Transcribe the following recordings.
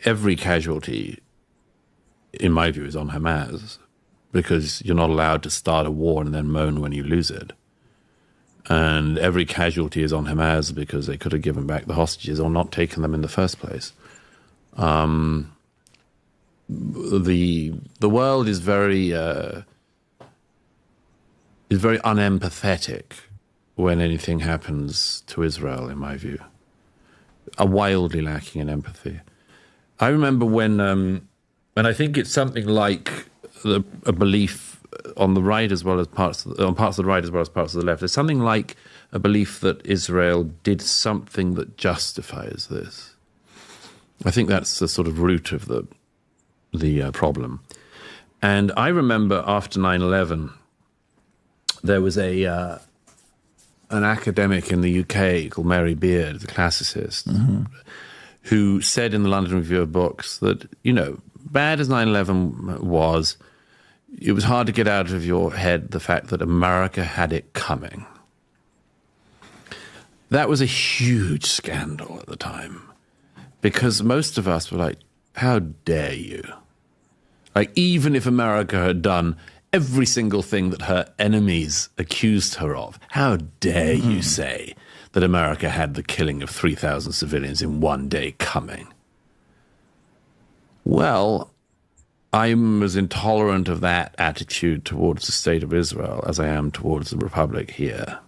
every casualty, in my view, is on Hamas, because you're not allowed to start a war and then moan when you lose it. And every casualty is on Hamas because they could have given back the hostages or not taken them in the first place. The world is very unempathetic when anything happens to Israel, in my view. Are wildly lacking in empathy. I remember when, and I think it's something like a belief on the right as well as parts of the right as well as parts of the left. There's something like a belief that Israel did something that justifies this. I think that's the sort of root of the problem. And I remember after 9/11, there was an academic in the UK called Mary Beard, the classicist, who said in the London Review of Books that, bad as 9/11 was, it was hard to get out of your head the fact that America had it coming. That was a huge scandal at the time, because most of us were like, how dare you? Like, even if America had done every single thing that her enemies accused her of, how dare you say that America had the killing of 3,000 civilians in one day coming? Well, I'm as intolerant of that attitude towards the state of Israel as I am towards the Republic here.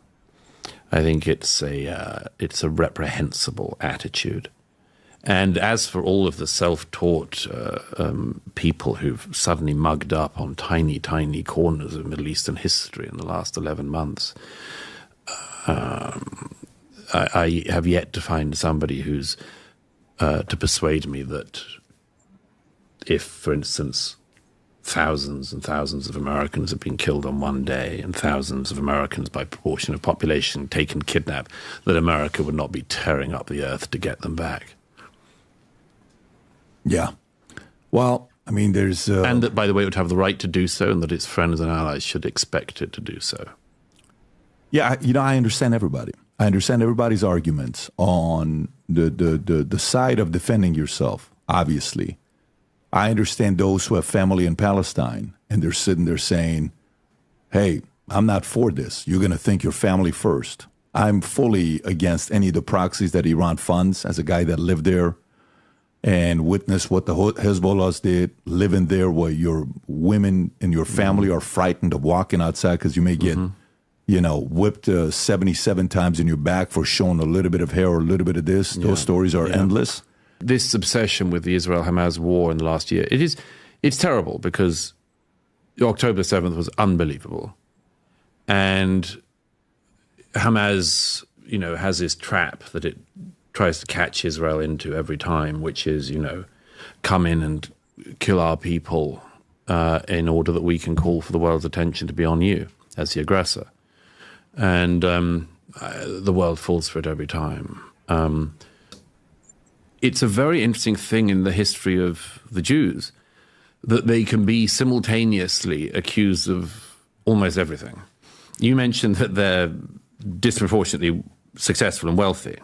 I think it's a reprehensible attitude. And as for all of the self-taught people who've suddenly mugged up on tiny, tiny corners of Middle Eastern history in the last 11 months, I have yet to find somebody who's to persuade me that if, for instance, thousands and thousands of Americans have been killed on one day and thousands of Americans by proportion of population taken kidnapped, that America would not be tearing up the earth to get them back. Yeah. Well, I mean, there's... and that, by the way, it would have the right to do so, and that its friends and allies should expect it to do so. Yeah, I understand everybody. I understand everybody's arguments on the side of defending yourself, obviously. I understand those who have family in Palestine, and they're sitting there saying, hey, I'm not for this. You're going to think your family first. I'm fully against any of the proxies that Iran funds, as a guy that lived there and witnessed what the Hezbollahs did, living there where your women and your family are frightened of walking outside because you may get, whipped 77 times in your back for showing a little bit of hair or a little bit of this. Those stories are endless. This obsession with the Israel-Hamas war in the last year, it's terrible, because October 7th was unbelievable. And Hamas, has this trap that it tries to catch Israel into every time, which is, come in and kill our people in order that we can call for the world's attention to be on you as the aggressor. And the world falls for it every time. It's a very interesting thing in the history of the Jews that they can be simultaneously accused of almost everything. You mentioned that they're disproportionately successful and wealthy.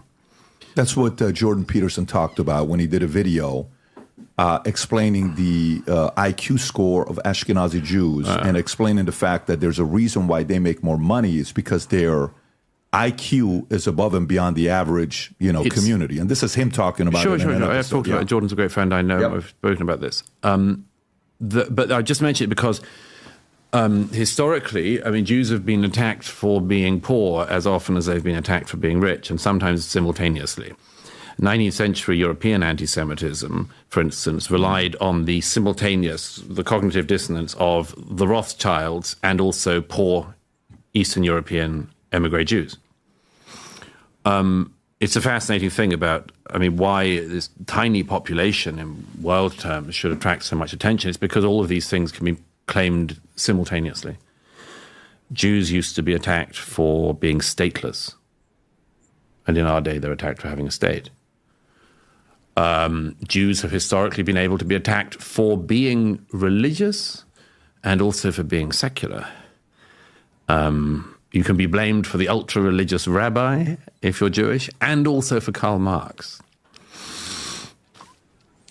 That's what Jordan Peterson talked about when he did a video explaining the IQ score of Ashkenazi Jews and explaining the fact that there's a reason why they make more money is because their IQ is above and beyond the average, community. And this is him talking about it. Sure. I've talked about it. Jordan's a great friend. I know. Yep. I've spoken about this. But I just mentioned it because historically, Jews have been attacked for being poor as often as they've been attacked for being rich, and sometimes simultaneously. 19th century European anti-Semitism, for instance, relied on the cognitive dissonance of the Rothschilds and also poor Eastern European emigre Jews. It's a fascinating thing about, why this tiny population in world terms should attract so much attention. It's because all of these things can be claimed simultaneously. Jews used to be attacked for being stateless, and in our day they're attacked for having a state. Jews have historically been able to be attacked for being religious and also for being secular. You can be blamed for the ultra-religious rabbi, if you're Jewish, and also for Karl Marx.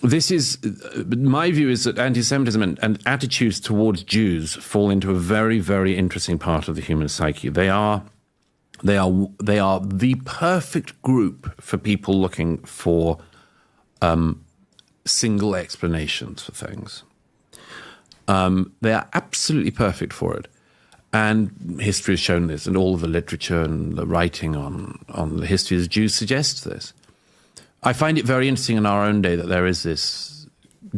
this is my view is that anti-Semitism and attitudes towards Jews fall into a very, very interesting part of the human psyche. They are the perfect group for people looking for single explanations for things. They are absolutely perfect for it. And history has shown this, and all of the literature and the writing on the history of the Jews suggests this. I find it very interesting in our own day that there is this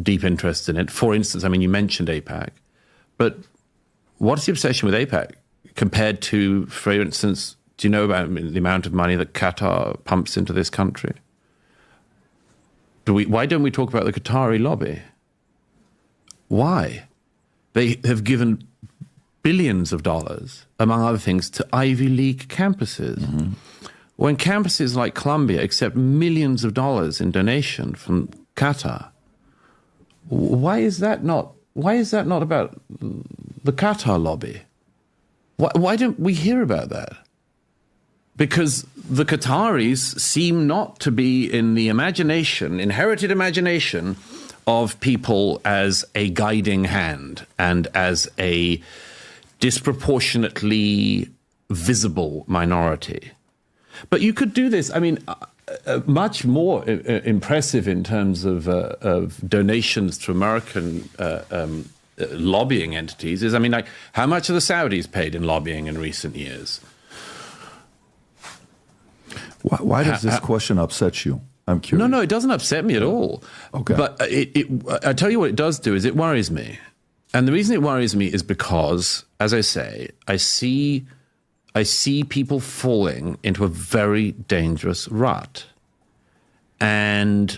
deep interest in it. For instance, I mean, you mentioned AIPAC, but what's the obsession with AIPAC compared to, for instance, do you know about the amount of money that Qatar pumps into this country? Why don't we talk about the Qatari lobby? Why? They have given billions of dollars, among other things, to Ivy League campuses. Mm-hmm. When campuses like Columbia accept millions of dollars in donation from Qatar, why is that not about the Qatar lobby? Why don't we hear about that? Because the Qataris seem not to be in the inherited imagination of people as a guiding hand and as a disproportionately visible minority. But you could do this, I mean, much more impressive in terms of donations to American lobbying entities is, I mean, like, how much have the Saudis paid in lobbying in recent years? Why does this question upset you? I'm curious. No, it doesn't upset me at all. Okay. But I tell you what it does do is it worries me. And the reason it worries me is because, as I say, I see people falling into a very dangerous rut. And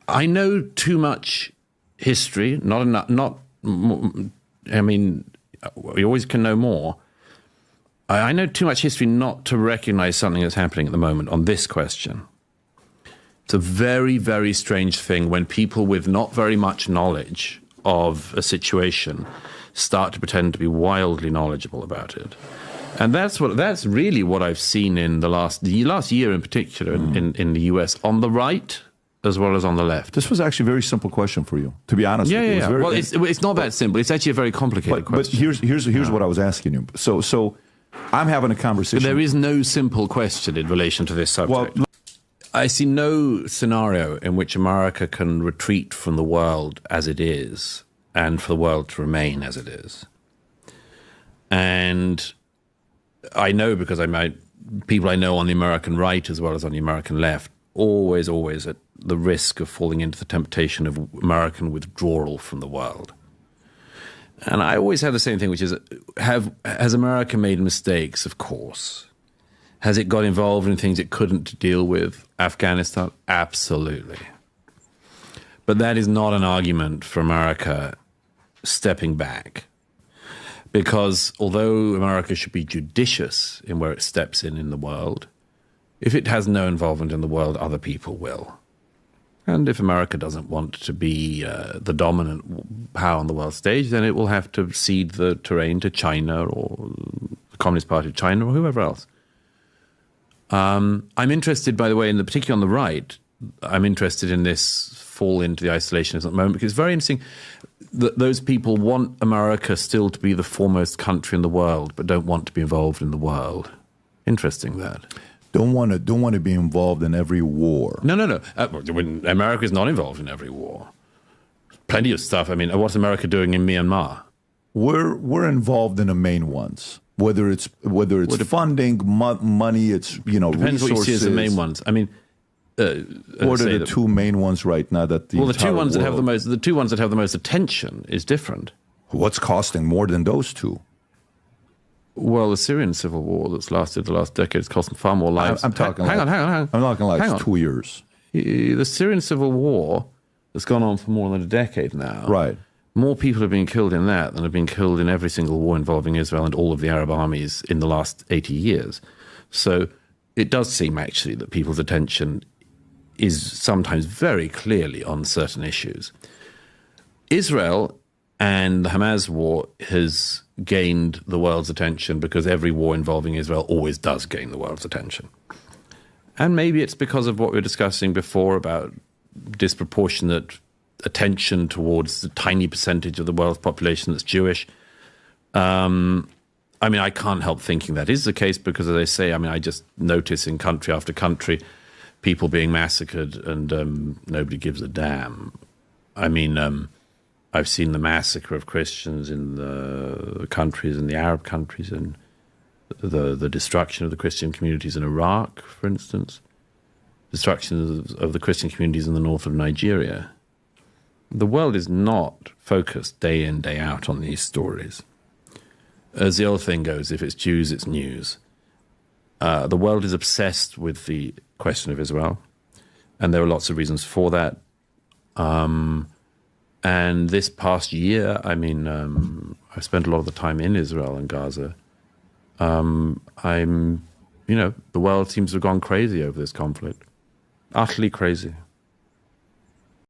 I know too much history, not enough, I mean, we always can know more. I know too much history not to recognize something that's happening at the moment on this question. It's a very, very strange thing when people with not very much knowledge of a situation start to pretend to be wildly knowledgeable about it. And that's really what I've seen in the last year in particular in the US, on the right as well as on the left. This was actually a very simple question for you, to be honest with you. Yeah. Well, it's not that simple. It's actually a very complicated question. But here's what I was asking you. So I'm having a conversation. But there is no simple question in relation to this subject. Well, I see no scenario in which America can retreat from the world as it is and for the world to remain as it is. And I know, because people I know on the American right as well as on the American left, always at the risk of falling into the temptation of American withdrawal from the world. And I always have the same thing, which is, has America made mistakes? Of course. Has it got involved in things it couldn't deal with? Afghanistan? Absolutely. But that is not an argument for America stepping back. Because although America should be judicious in where it steps in the world, if it has no involvement in the world, other people will. And if America doesn't want to be the dominant power on the world stage, then it will have to cede the terrain to China or the Communist Party of China or whoever else. I'm interested, by the way, particularly on the right, I'm interested in this fall into the isolationism at the moment, because it's very interesting that those people want America still to be the foremost country in the world, but don't want to be involved in the world. Interesting, that. Don't want to be involved in every war. No. America is not involved in every war. Plenty of stuff. I mean, what's America doing in Myanmar? We're involved in the main ones. Whether it's funding, money, it's depends resources. What you see as the main ones. I mean, what are the two main ones right now? The two ones that have the most attention is different. What's costing more than those two? Well, the Syrian civil war that's lasted the last decade has cost far more lives. I'm talking. Hang on. I'm talking like 2 years. The Syrian civil war that's gone on for more than a decade now. Right. More people have been killed in that than have been killed in every single war involving Israel and all of the Arab armies in the last 80 years. So it does seem actually that people's attention is sometimes very clearly on certain issues. Israel and the Hamas war has gained the world's attention because every war involving Israel always does gain the world's attention. And maybe it's because of what we were discussing before about disproportionate attention towards the tiny percentage of the world's population that's Jewish. I mean, I can't help thinking that is the case because, as I say, I mean, I just notice in country after country people being massacred and nobody gives a damn. I mean, I've seen the massacre of Christians in the countries, in the Arab countries, and the destruction of the Christian communities in Iraq, for instance, destruction of the Christian communities in the north of Nigeria. The world is not focused day in, day out on these stories. As the old thing goes, if it's Jews, it's news. The world is obsessed with the question of Israel, and there are lots of reasons for that. And this past year, I mean, I've spent a lot of the time in Israel and Gaza. The world seems to have gone crazy over this conflict. Utterly crazy.